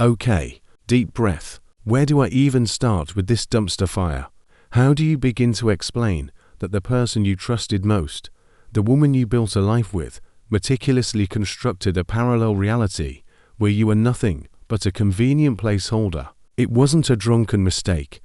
Okay, deep breath. Where do I even start with this dumpster fire? How do you begin to explain that the person you trusted most, the woman you built a life with, meticulously constructed a parallel reality where you were nothing but a convenient placeholder? It wasn't a drunken mistake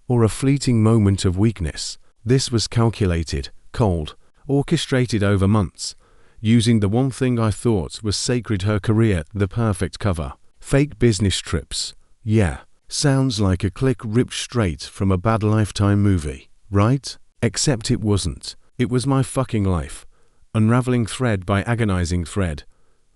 or a fleeting moment of weakness. This was calculated, cold, orchestrated over months, using the one thing I thought was sacred, her career, the perfect cover. Fake business trips. Yeah, sounds like a click ripped straight from a bad Lifetime movie, right? Except it wasn't. It was my fucking life, unraveling thread by agonizing thread,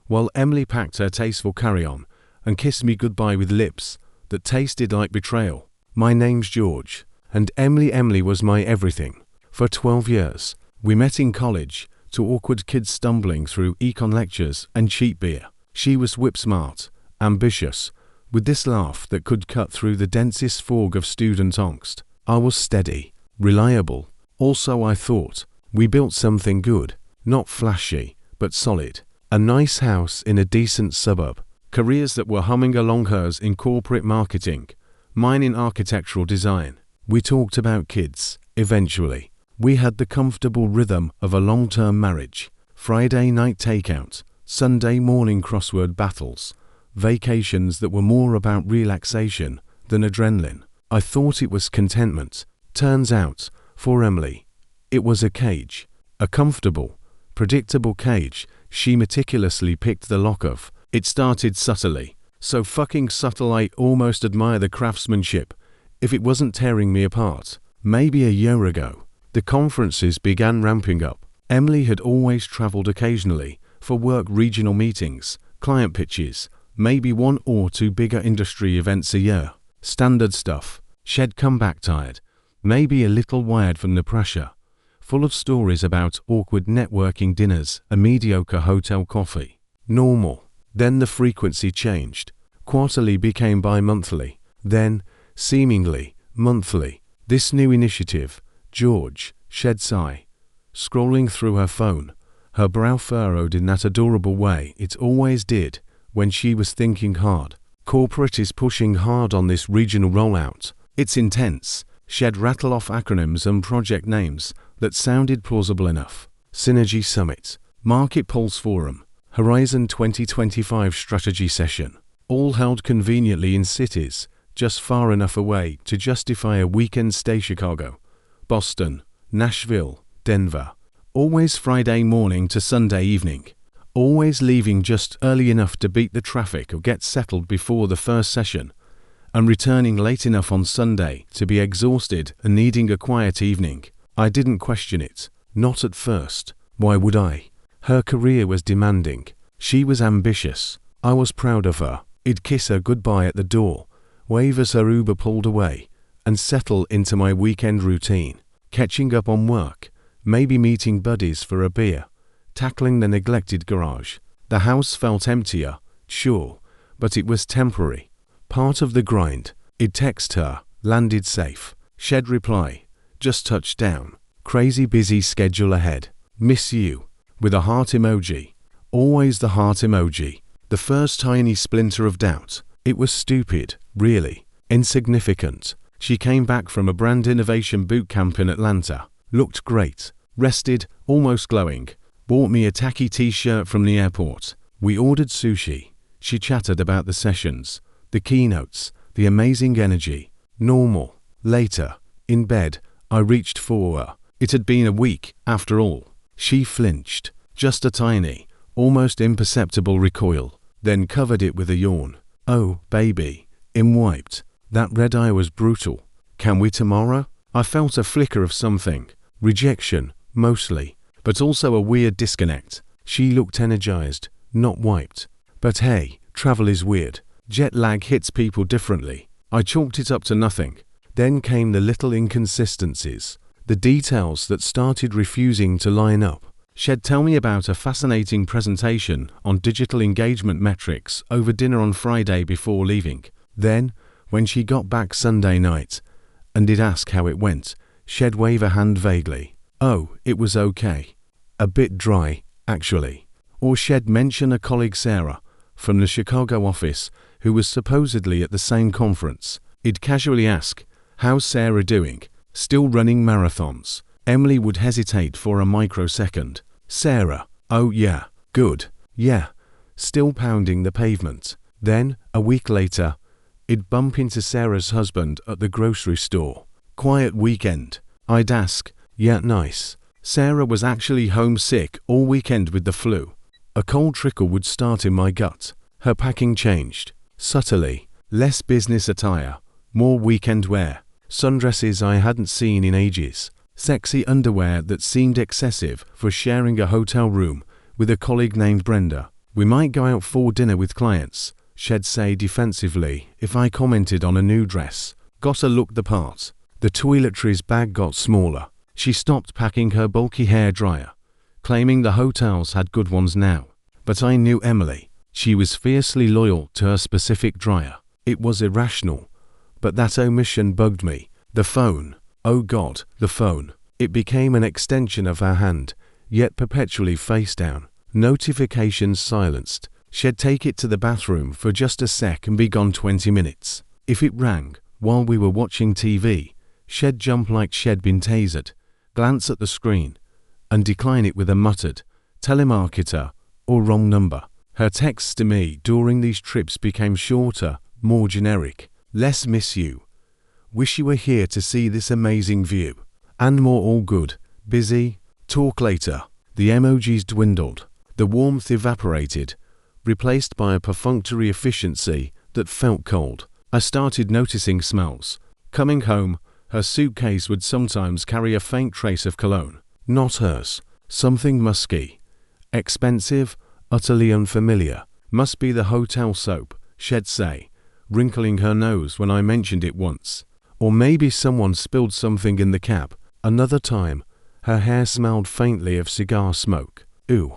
while Emily packed her tasteful carry-on and kissed me goodbye with lips that tasted like betrayal. My name's George, and Emily was my everything. For 12 years, we met in college, two awkward kids stumbling through econ lectures and cheap beer. She was whip-smart, ambitious, with this laugh that could cut through the densest fog of student angst. I was steady, reliable. Also, I thought, we built something good, not flashy, but solid. A nice house in a decent suburb. Careers that were humming along, hers in corporate marketing, mine in architectural design. We talked about kids, eventually. We had the comfortable rhythm of a long-term marriage. Friday night takeout, Sunday morning crossword battles, vacations that were more about relaxation than adrenaline. I thought it was contentment. Turns out, for Emily, it was a cage. A comfortable, predictable cage she meticulously picked the lock of. It started subtly, so fucking subtle I almost admire the craftsmanship, if it wasn't tearing me apart. Maybe a year ago, the conferences began ramping up. Emily had always traveled occasionally for work, regional meetings, client pitches, maybe one or two bigger industry events a year. Standard stuff. She'd come back tired, maybe a little wired from the pressure, full of stories about awkward networking dinners and mediocre hotel coffee. Normal. Then the frequency changed. Quarterly became bi-monthly, then, seemingly, monthly. This new initiative, George, she'd sigh, scrolling through her phone, her brow furrowed in that adorable way it always did when she was thinking hard. Corporate is pushing hard on this regional rollout. It's intense. She'd rattle off acronyms and project names that sounded plausible enough. Synergy Summit, Market Pulse Forum, Horizon 2025 Strategy Session, all held conveniently in cities just far enough away to justify a weekend stay. Chicago, Boston, Nashville, Denver. Always Friday morning to Sunday evening. Always leaving just early enough to beat the traffic or get settled before the first session, and returning late enough on Sunday to be exhausted and needing a quiet evening. I didn't question it. Not at first. Why would I? Her career was demanding. She was ambitious. I was proud of her. I'd kiss her goodbye at the door, wave as her Uber pulled away, and settle into my weekend routine. Catching up on work, maybe meeting buddies for a beer, tackling the neglected garage. The house felt emptier, sure, but it was temporary. Part of the grind. I'd text her, landed safe. She'd reply, just touched down. Crazy busy schedule ahead. Miss you. With a heart emoji. Always the heart emoji. The first tiny splinter of doubt. It was stupid, really. Insignificant. She came back from a brand innovation boot camp in Atlanta. Looked great. Rested, almost glowing. Bought me a tacky t-shirt from the airport. We ordered sushi. She chatted about the sessions, the keynotes, the amazing energy. Normal. Later, in bed, I reached for her. It had been a week, after all. She flinched, just a tiny, almost imperceptible recoil, then covered it with a yawn. Oh, baby. Wiped. That red eye was brutal. Can we tomorrow? I felt a flicker of something. Rejection, mostly, but also a weird disconnect. She looked energized, not wiped. But hey, travel is weird. Jet lag hits people differently. I chalked it up to nothing. Then came the little inconsistencies, the details that started refusing to line up. She'd tell me about a fascinating presentation on digital engagement metrics over dinner on Friday before leaving. Then, when she got back Sunday night, and did ask how it went, she'd wave a hand vaguely. Oh, it was okay. A bit dry, actually. Or she'd mention a colleague, Sarah, from the Chicago office, who was supposedly at the same conference. He'd casually ask, "How's Sarah doing? Still running marathons?" Emily would hesitate for a microsecond. "Sarah, oh yeah, good, yeah, still pounding the pavement." Then, a week later, he'd bump into Sarah's husband at the grocery store. "Quiet weekend?" I'd ask. "Yeah, nice." Sarah was actually homesick all weekend with the flu. A cold trickle would start in my gut. Her packing changed. Subtly. Less business attire. More weekend wear. Sundresses I hadn't seen in ages. Sexy underwear that seemed excessive for sharing a hotel room with a colleague named Brenda. "We might go out for dinner with clients," she'd say defensively if I commented on a new dress. Gotta look the part. The toiletries bag got smaller. She stopped packing her bulky hair dryer, claiming the hotels had good ones now. But I knew Emily. She was fiercely loyal to her specific dryer. It was irrational, but that omission bugged me. The phone. Oh God, the phone. It became an extension of her hand, yet perpetually face down. Notifications silenced. She'd take it to the bathroom for just a sec and be gone 20 minutes. If it rang while we were watching TV, she'd jump like she'd been tasered, glance at the screen, and decline it with a muttered, "Telemarketer," or "wrong number." Her texts to me during these trips became shorter, more generic. "Less miss you. Wish you were here to see this amazing view." And more "all good. Busy. Talk later." The emojis dwindled. The warmth evaporated, replaced by a perfunctory efficiency that felt cold. I started noticing smells. Coming home, her suitcase would sometimes carry a faint trace of cologne. Not hers. Something musky. Expensive, utterly unfamiliar. "Must be the hotel soap," she'd say, wrinkling her nose when I mentioned it once. Or maybe someone spilled something in the cab. Another time, her hair smelled faintly of cigar smoke. "Ooh,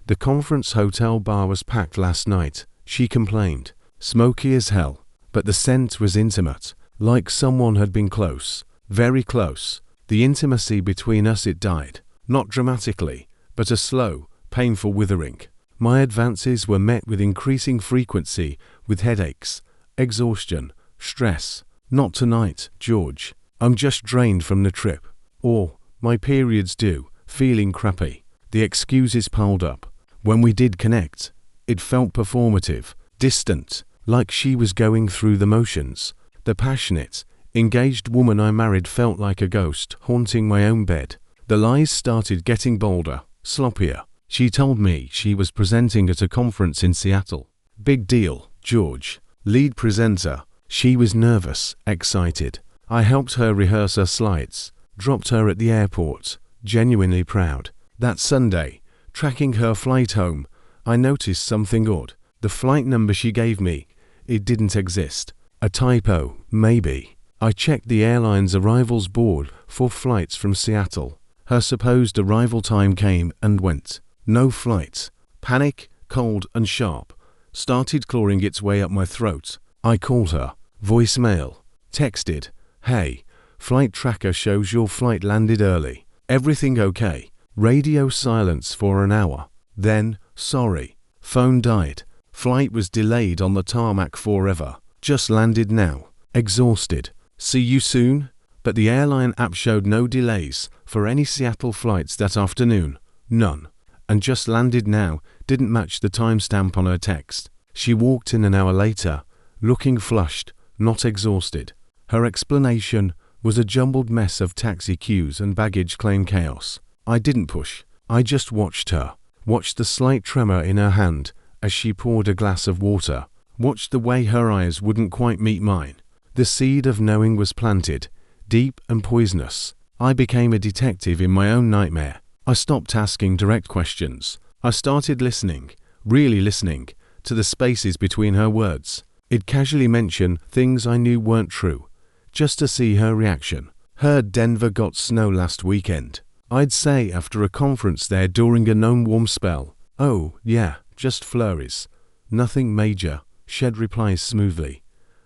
the conference hotel bar was packed last night," she complained. Smoky as hell, but the scent was intimate, like someone had been close, very close. The intimacy between us, it died, not dramatically, but a slow, painful withering. My advances were met with increasing frequency with headaches, exhaustion, stress. "Not tonight, George. I'm just drained from the trip." Or, "My period's due, feeling crappy." The excuses piled up. When we did connect, it felt performative, distant, like she was going through the motions. The passionate, engaged woman I married felt like a ghost haunting my own bed. The lies started getting bolder, sloppier. She told me she was presenting at a conference in Seattle. Big deal, George. Lead presenter. She was nervous, excited. I helped her rehearse her slides, dropped her at the airport, genuinely proud. That Sunday, tracking her flight home, I noticed something odd. The flight number she gave me, it didn't exist. A typo, maybe. I checked the airline's arrivals board for flights from Seattle. Her supposed arrival time came and went. No flight. Panic, cold and sharp, started clawing its way up my throat. I called her. Voicemail. Texted. "Hey, flight tracker shows your flight landed early. Everything okay?" Radio silence for an hour. Then, "Sorry. Phone died. Flight was delayed on the tarmac forever. Just landed now. Exhausted. See you soon." But the airline app showed no delays for any Seattle flights that afternoon. None. And "just landed now" didn't match the timestamp on her text. She walked in an hour later, looking flushed, not exhausted. Her explanation was a jumbled mess of taxi queues and baggage claim chaos. I didn't push. I just watched her. Watched the slight tremor in her hand as she poured a glass of water. Watched the way her eyes wouldn't quite meet mine. The seed of knowing was planted, deep and poisonous. I became a detective in my own nightmare. I stopped asking direct questions. I started listening, really listening, to the spaces between her words. I'd casually mention things I knew weren't true, just to see her reaction. "Heard Denver got snow last weekend." I'd say after a conference there during a known warm spell. "Oh, yeah, just flurries. Nothing major," she'd reply smoothly,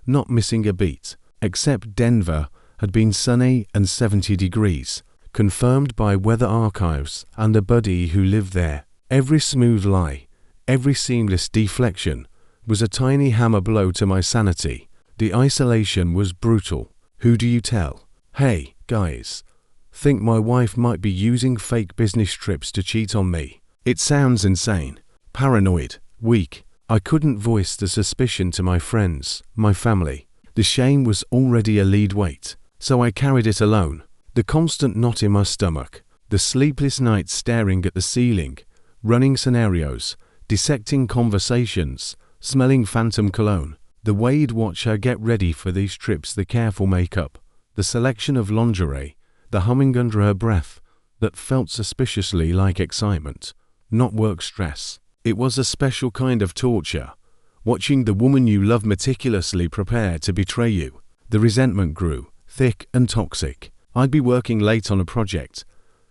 not missing a beat, except Denver had been sunny and 70 degrees, confirmed by weather archives and a buddy who lived there. Every smooth lie, every seamless deflection, was a tiny hammer blow to my sanity. The isolation was brutal. Who do you tell? Hey, guys. Think my wife might be using fake business trips to cheat on me. It sounds insane. Paranoid. Weak. I couldn't voice the suspicion to my friends, my family. The shame was already a lead weight, so I carried it alone. The constant knot in my stomach, the sleepless nights staring at the ceiling, running scenarios, dissecting conversations, smelling phantom cologne, the way you'd watch her get ready for these trips, the careful makeup, the selection of lingerie, the humming under her breath that felt suspiciously like excitement, not work stress. It was a special kind of torture, watching the woman you love meticulously prepare to betray you. The resentment grew, thick and toxic. I'd be working late on a project,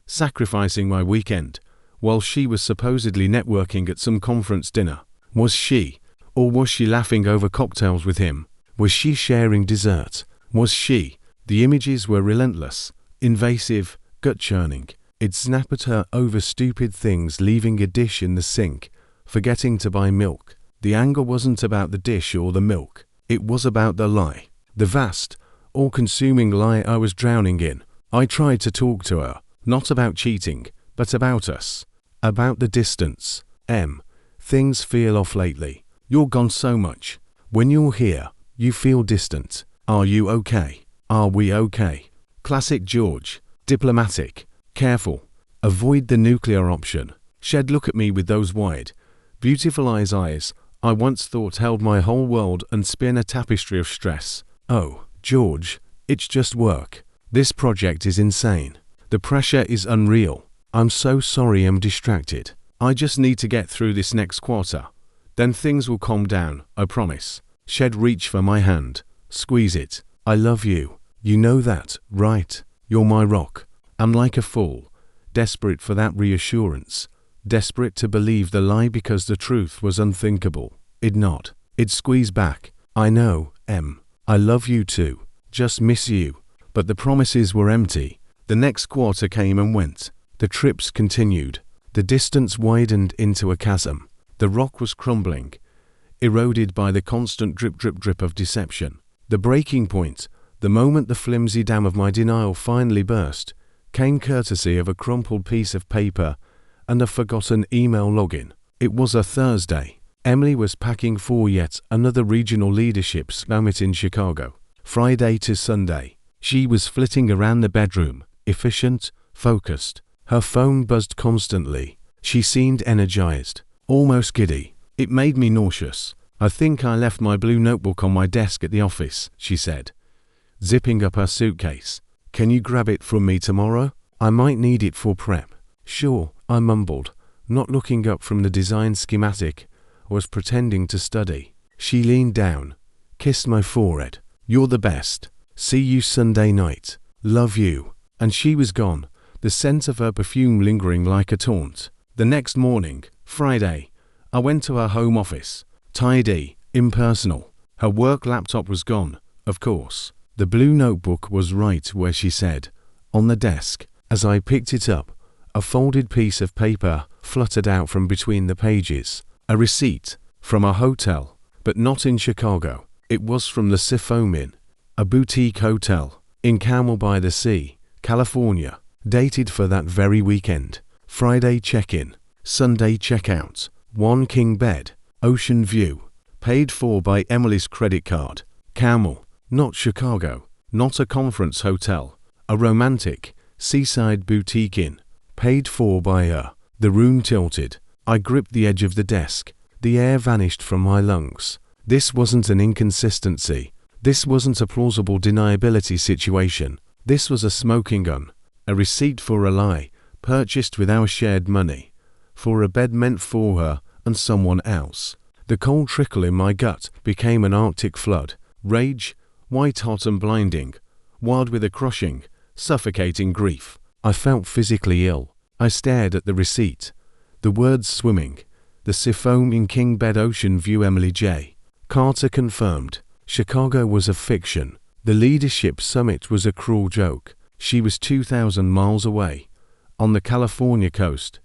sacrificing my weekend, while she was supposedly networking at some conference dinner. Was she, or was she laughing over cocktails with him? Was she sharing dessert? Was she? The images were relentless, invasive, gut-churning. It'd snap at her over stupid things, leaving a dish in the sink, forgetting to buy milk. The anger wasn't about the dish or the milk. It was about the lie. The vast, all-consuming lie I was drowning in. I tried to talk to her, not about cheating, but about us. About the distance. Things feel off lately. You're gone so much. When you're here, you feel distant. Are you okay? Are we okay? Classic George. Diplomatic. Careful. Avoid the nuclear option. She'd look at me with those wide, beautiful eyes I once thought held my whole world and spin a tapestry of stress. Oh, George, it's just work. This project is insane. The pressure is unreal. I'm so sorry I'm distracted. I just need to get through this next quarter. Then things will calm down, I promise. She'd reach for my hand, squeeze it. I love you. You know that, right? You're my rock. I'm like a fool, desperate for that reassurance, desperate to believe the lie because the truth was unthinkable. It'd not. It'd squeeze back. I know, I love you too. Just miss you. But the promises were empty. The next quarter came and went. The trips continued. The distance widened into a chasm. The rock was crumbling, eroded by the constant drip of deception. The breaking point, the moment the flimsy dam of my denial finally burst, came courtesy of a crumpled piece of paper and a forgotten email login. It was a Thursday. Emily was packing for yet another regional leadership summit in Chicago. Friday to Sunday. She was flitting around the bedroom, efficient, focused. Her phone buzzed constantly. She seemed energized, almost giddy. It made me nauseous. I think I left my blue notebook on my desk at the office, she said, zipping up her suitcase. Can you grab it from me tomorrow? I might need it for prep. Sure, I mumbled, not looking up from the design schematic I was pretending to study. She leaned down, kissed my forehead. You're the best. See you Sunday night. Love you. And she was gone, the scent of her perfume lingering like a taunt. The next morning, Friday, I went to her home office. Tidy, impersonal. Her work laptop was gone, of course. The blue notebook was right where she said, on the desk. As I picked it up, a folded piece of paper fluttered out from between the pages. A receipt from a hotel, but not in Chicago. It was from the Siphon Inn, a boutique hotel in Carmel-by-the-Sea, California, dated for that very weekend. Friday check-in, Sunday check-out. 1 king bed, ocean view, paid for by Emily's credit card. Carmel, not Chicago, not a conference hotel, a romantic, seaside boutique inn, paid for by her. The room tilted. I gripped the edge of the desk. The air vanished from my lungs. This wasn't an inconsistency. This wasn't a plausible deniability situation. This was a smoking gun, a receipt for a lie, purchased with our shared money, for a bed meant for her and someone else. The cold trickle in my gut became an Arctic flood. Rage, white-hot and blinding, wild with a crushing, suffocating grief. I felt physically ill. I stared at the receipt. The words swimming. The Siphon in King Bed Ocean View Emily J. Carter confirmed. Chicago was a fiction. The leadership summit was a cruel joke. She was 2,000 miles away, on the California coast,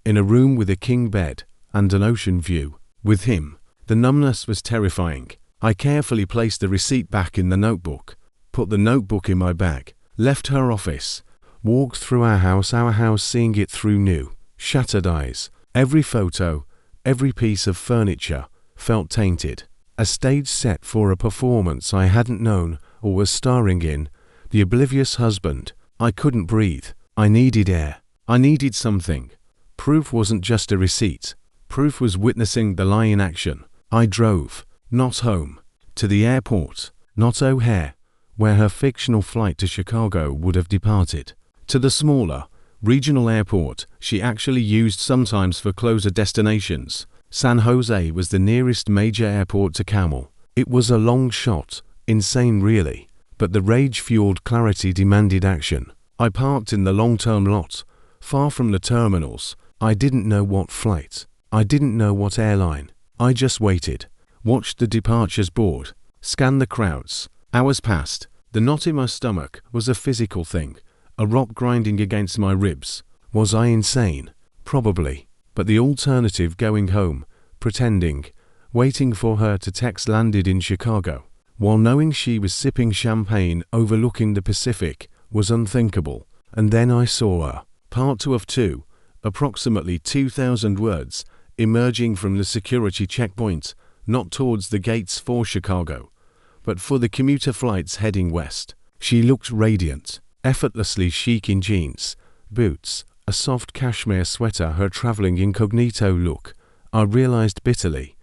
in a room with a king bed and an ocean view, with him, The numbness was terrifying. I carefully placed the receipt back in the notebook, put the notebook in my bag, left her office, walked through our house seeing it through new, shattered eyes. Every photo, every piece of furniture felt tainted. A stage set for a performance I hadn't known or was starring in. The oblivious husband. I couldn't breathe. I needed air. I needed something. Proof wasn't just a receipt. Proof was witnessing the lie in action. I drove, not home, to the airport, not O'Hare, where her fictional flight to Chicago would have departed, to the smaller, regional airport she actually used sometimes for closer destinations. San Jose was the nearest major airport to Carmel. It was a long shot, insane really, but the rage-fueled clarity demanded action. I parked in the long-term lot, far from the terminals. I didn't know what flight. I didn't know what airline. I just waited, watched the departures board, scanned the crowds. Hours passed. The knot in my stomach was a physical thing, a rock grinding against my ribs. Was I insane? Probably. But the alternative, going home, pretending, waiting for her to text, landed in Chicago, while knowing she was sipping champagne overlooking the Pacific, was unthinkable. And then I saw her. Part 2 of 2, approximately 2,000 words, emerging from the security checkpoint, not towards the gates for Chicago, but for the commuter flights heading west. She looked radiant, effortlessly chic in jeans, boots, a soft cashmere sweater, her traveling incognito look. I realized bitterly,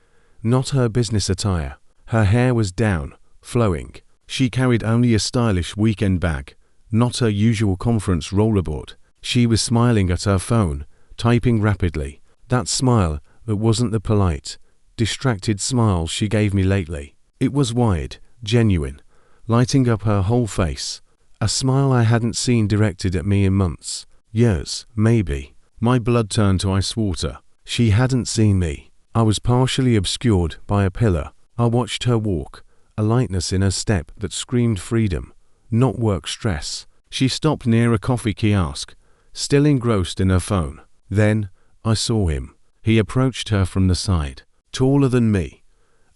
not her business attire. Her hair was down, flowing. She carried only a stylish weekend bag, not her usual conference rollerboard. She was smiling at her phone, typing rapidly. That smile that wasn't the polite, distracted smile she gave me lately. It was wide, genuine, lighting up her whole face. A smile I hadn't seen directed at me in months. Years, maybe. My blood turned to ice water. She hadn't seen me. I was partially obscured by a pillar. I watched her walk, a lightness in her step that screamed freedom, not work stress. She stopped near a coffee kiosk, still engrossed in her phone. Then, I saw him. He approached her from the side, taller than me,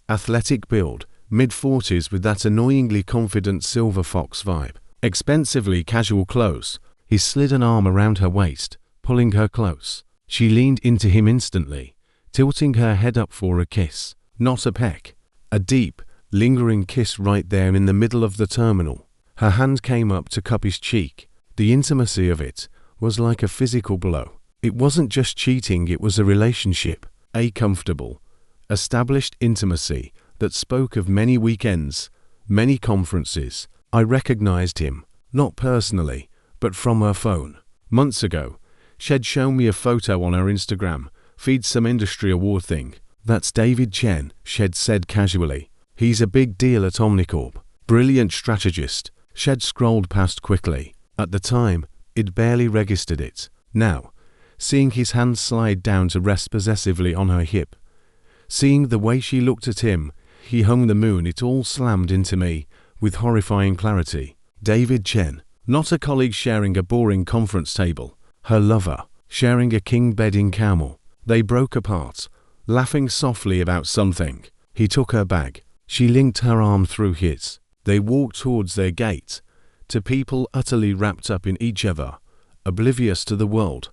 athletic build, mid-40s with that annoyingly confident silver fox vibe, expensively casual clothes. He slid an arm around her waist, pulling her close. She leaned into him instantly, tilting her head up for a kiss, not a peck. A deep, lingering kiss right there in the middle of the terminal. Her hand came up to cup his cheek. The intimacy of it was like a physical blow. It wasn't just cheating, it was a relationship, a comfortable, established intimacy that spoke of many weekends, many conferences. I recognized him, not personally, but from her phone. Months ago, she'd shown me a photo on her Instagram feed, some industry award thing. That's David Chen, she'd said casually. He's a big deal at Omnicorp. Brilliant strategist. She'd scrolled past quickly. At the time, it barely registered it. Now, seeing his hand slide down to rest possessively on her hip, seeing the way she looked at him, he hung the moon, it all slammed into me with horrifying clarity. David Chen, not a colleague sharing a boring conference table, her lover, sharing a king bed in Carmel. They broke apart, laughing softly about something. He took her bag. She linked her arm through his. They walked towards their gate, to people utterly wrapped up in each other, oblivious to the world,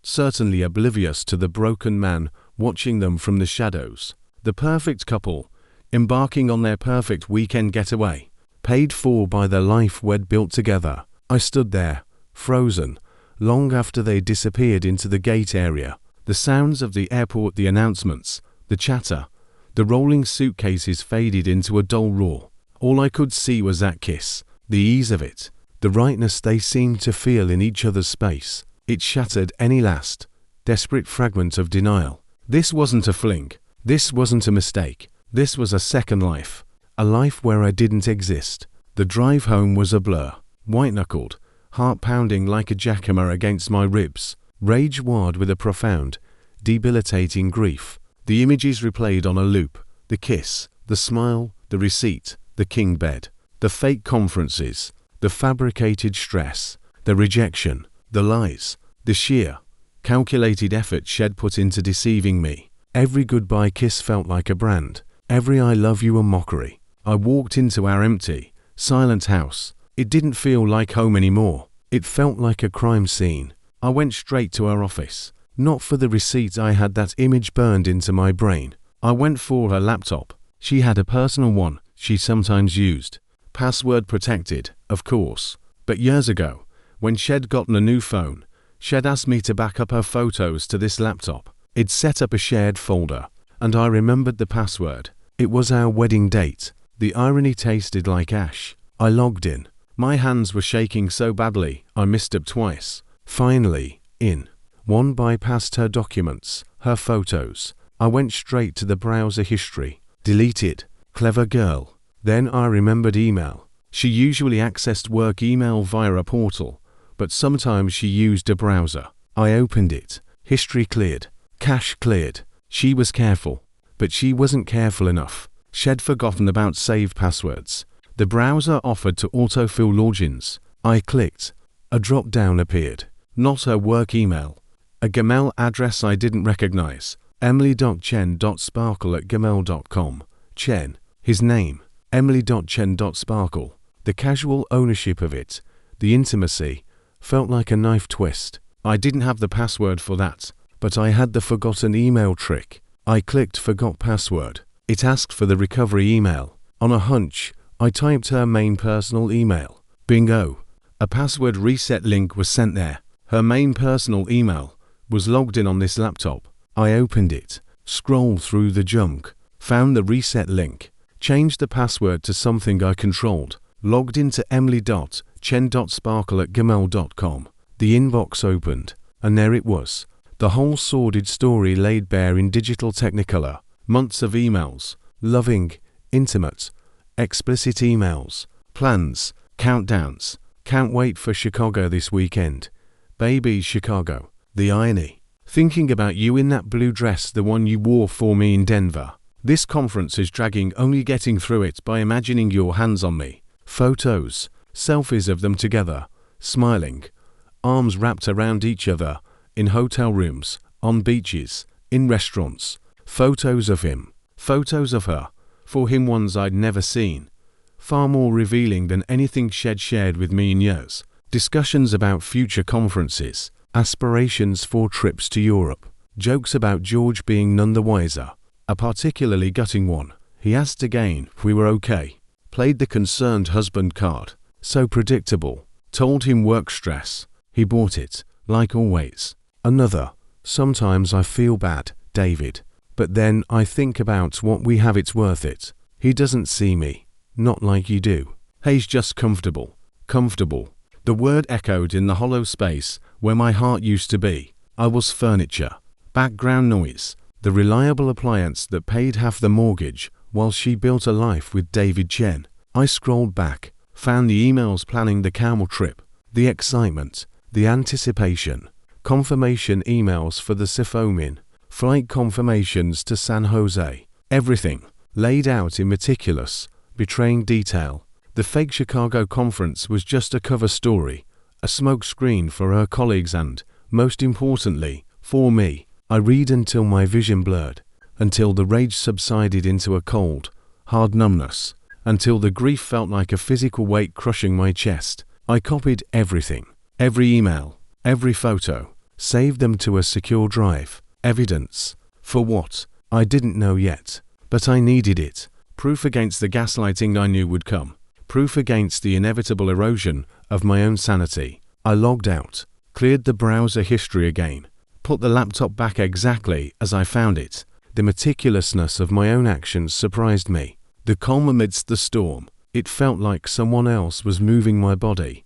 certainly oblivious to the broken man watching them from the shadows. The perfect couple, embarking on their perfect weekend getaway, paid for by the life we'd built together. I stood there, frozen, long after they disappeared into the gate area. The sounds of the airport, the announcements, the chatter, the rolling suitcases faded into a dull roar. All I could see was that kiss, the ease of it, the rightness they seemed to feel in each other's space. It shattered any last, desperate fragment of denial. This wasn't a fling. This wasn't a mistake. This was a second life. A life where I didn't exist. The drive home was a blur. White-knuckled, heart pounding like a jackhammer against my ribs. Rage-wired with a profound, debilitating grief. The images replayed on a loop. The kiss, the smile, the receipt, the king bed, the fake conferences, the fabricated stress, the rejection, the lies, the sheer, calculated effort she'd put into deceiving me. Every goodbye kiss felt like a brand. Every I love you a mockery. I walked into our empty, silent house. It didn't feel like home anymore. It felt like a crime scene. I went straight to her office. Not for the receipt, I had that image burned into my brain. I went for her laptop. She had a personal one she sometimes used. Password protected, of course. But years ago, when she'd gotten a new phone, she'd asked me to back up her photos to this laptop. It'd set up a shared folder, and I remembered the password. It was our wedding date. The irony tasted like ash. I logged in. My hands were shaking so badly, I missed up twice. Finally, in. One bypassed her documents, her photos. I went straight to the browser history. Deleted. Clever girl. Then I remembered email. She usually accessed work email via a portal, but sometimes she used a browser. I opened it. History cleared. Cache cleared. She was careful, but she wasn't careful enough. She'd forgotten about saved passwords. The browser offered to autofill logins. I clicked. A drop-down appeared. Not her work email. A Gmail address I didn't recognize. emily.chen.sparkle@gmail.com. Chen. His name. emily.chen.sparkle. The casual ownership of it, the intimacy, felt like a knife twist. I didn't have the password for that, but I had the forgotten email trick. I clicked forgot password. It asked for the recovery email. On a hunch, I typed her main personal email. Bingo. A password reset link was sent there. Her main personal email was logged in on this laptop. I opened it, scrolled through the junk, found the reset link, changed the password to something I controlled, logged into emily.chen.sparkle@gmail.com. The inbox opened, and there it was. The whole sordid story laid bare in digital technicolor. Months of emails, loving, intimate, explicit emails, plans, countdowns. Can't wait for Chicago this weekend. Baby Chicago. The irony. Thinking about you in that blue dress, the one you wore for me in Denver. This conference is dragging, only getting through it by imagining your hands on me. Photos, selfies of them together, smiling, arms wrapped around each other, in hotel rooms, on beaches, in restaurants. Photos of him, photos of her, for him ones I'd never seen. Far more revealing than anything she'd shared with me in years. Discussions about future conferences, aspirations for trips to Europe, jokes about George being none the wiser. A particularly gutting one. He asked again if we were okay. Played the concerned husband card. So predictable. Told him work stress. He bought it, like always. Another. Sometimes I feel bad, David. But then I think about what we have, it's worth it. He doesn't see me. Not like you do. He's just comfortable. Comfortable. The word echoed in the hollow space where my heart used to be. I was furniture. Background noise. The reliable appliance that paid half the mortgage while she built a life with David Chen. I scrolled back, found the emails planning the Carmel trip, the excitement, the anticipation, confirmation emails for the Sifomin, flight confirmations to San Jose, everything laid out in meticulous, betraying detail. The fake Chicago conference was just a cover story, a smokescreen for her colleagues and, most importantly, for me. I read until my vision blurred, until the rage subsided into a cold, hard numbness, until the grief felt like a physical weight crushing my chest. I copied everything, every email, every photo, saved them to a secure drive. Evidence. For what? I didn't know yet, but I needed it. Proof against the gaslighting I knew would come. Proof against the inevitable erosion of my own sanity. I logged out, cleared the browser history again, put the laptop back exactly as I found it. The meticulousness of my own actions surprised me. The calm amidst the storm. It felt like someone else was moving my body,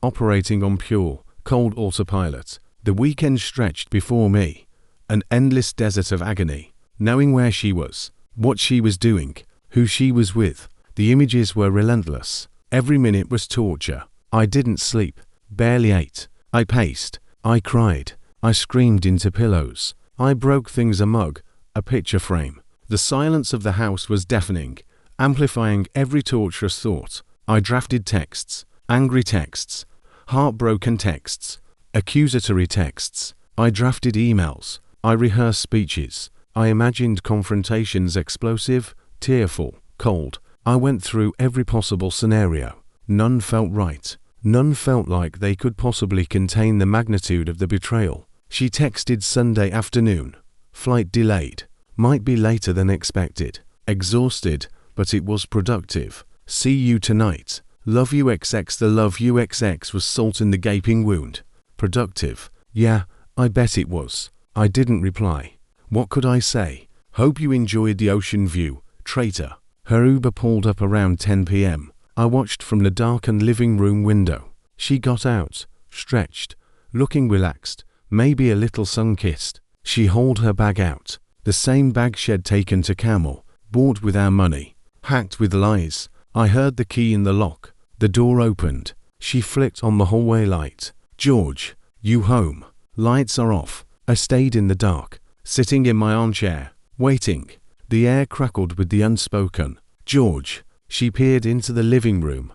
operating on pure, cold autopilot. The weekend stretched before me, an endless desert of agony, knowing where she was, what she was doing, who she was with. The images were relentless. Every minute was torture. I didn't sleep, barely ate. I paced. I cried. I screamed into pillows. I broke things, a mug, a picture frame. The silence of the house was deafening, amplifying every torturous thought. I drafted texts, angry texts, heartbroken texts, accusatory texts. I drafted emails. I rehearsed speeches. I imagined confrontations, explosive, tearful, cold. I went through every possible scenario. None felt right. None felt like they could possibly contain the magnitude of the betrayal. She texted Sunday afternoon. Flight delayed. Might be later than expected. Exhausted, but it was productive. See you tonight. Love you XX. The love you XX was salt in the gaping wound. Productive. Yeah, I bet it was. I didn't reply. What could I say? Hope you enjoyed the ocean view, traitor. Her Uber pulled up around 10 p.m. I watched from the darkened living room window. She got out, stretched, looking relaxed, maybe a little sun-kissed. She hauled her bag out. The same bag she'd taken to Carmel, bought with our money, hacked with lies. I heard the key in the lock. The door opened. She flicked on the hallway light. George, you home? Lights are off. I stayed in the dark, sitting in my armchair, waiting. The air crackled with the unspoken. George. She peered into the living room,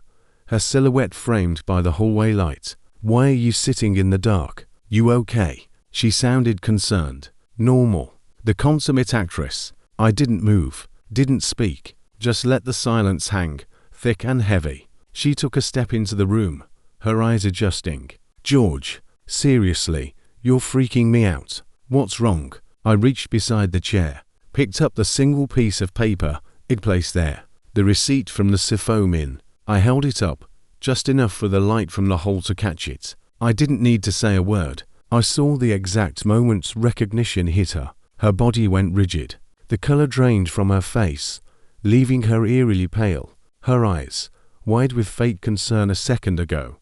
her silhouette framed by the hallway light. Why are you sitting in the dark? You okay? She sounded concerned. Normal. The consummate actress. I didn't move, didn't speak, just let the silence hang, thick and heavy. She took a step into the room, her eyes adjusting. George, seriously, you're freaking me out. What's wrong? I reached beside the chair, picked up the single piece of paper it placed there. The receipt from the Siphome Inn. I held it up, just enough for the light from the hole to catch it. I didn't need to say a word. I saw the exact moment recognition hit her. Her body went rigid. The color drained from her face, leaving her eerily pale. Her eyes, wide with faint concern a second ago,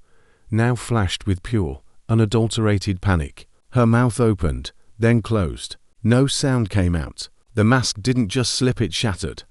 now flashed with pure, unadulterated panic. Her mouth opened, then closed. No sound came out. The mask didn't just slip, it shattered.